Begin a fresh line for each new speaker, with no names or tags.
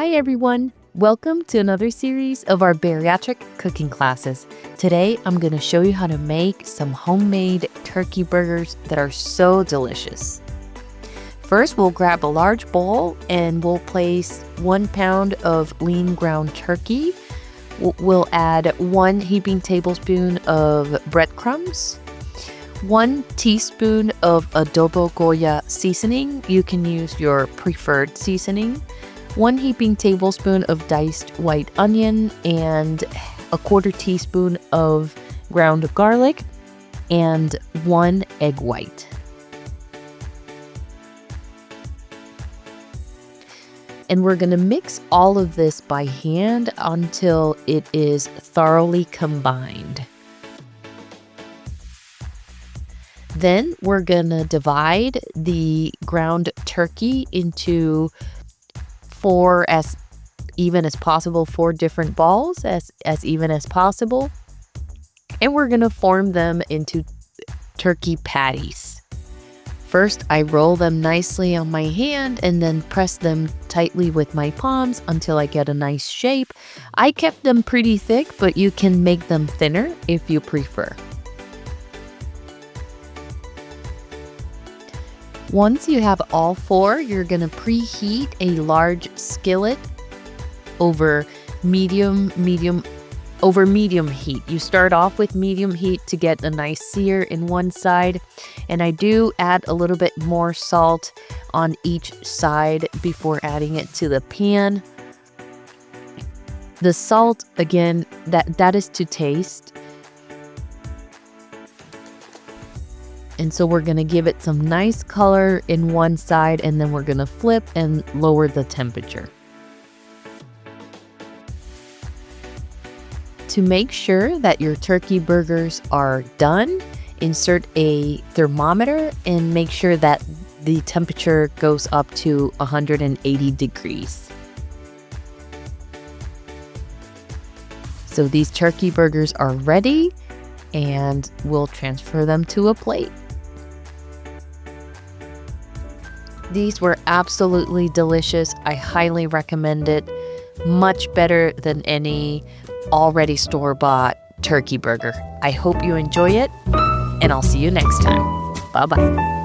Hi everyone! Welcome to another series of our bariatric cooking classes. Today I'm going to show you how to make some homemade turkey burgers that are so delicious. First, we'll grab a large bowl and we'll place 1 pound of lean ground turkey. We'll add 1 heaping tablespoon of breadcrumbs, 1 teaspoon of Adobo Goya Seasoning. You can use your preferred seasoning. 1 heaping tablespoon of diced white onion and 1/4 teaspoon of ground garlic and 1 egg white. And we're going to mix all of this by hand until it is thoroughly combined. Then we're going to divide the ground turkey into 4 as even as possible, 4 different balls as even as possible. And we're going to form them into turkey patties. First, I roll them nicely on my hand and then press them tightly with my palms until I get a nice shape. I kept them pretty thick, but you can make them thinner if you prefer. Once you have all 4, you're going to preheat a large skillet over medium heat. You start off with medium heat to get a nice sear in one side, and I do add a little bit more salt on each side before adding it to the pan. The salt, again, that is to taste. And so we're going to give it some nice color in one side, and then we're going to flip and lower the temperature. To make sure that your turkey burgers are done, insert a thermometer and make sure that the temperature goes up to 180 degrees. So these turkey burgers are ready, and we'll transfer them to a plate. These were absolutely delicious. I highly recommend it. Much better than any already store-bought turkey burger. I hope you enjoy it, and I'll see you next time. Bye-bye.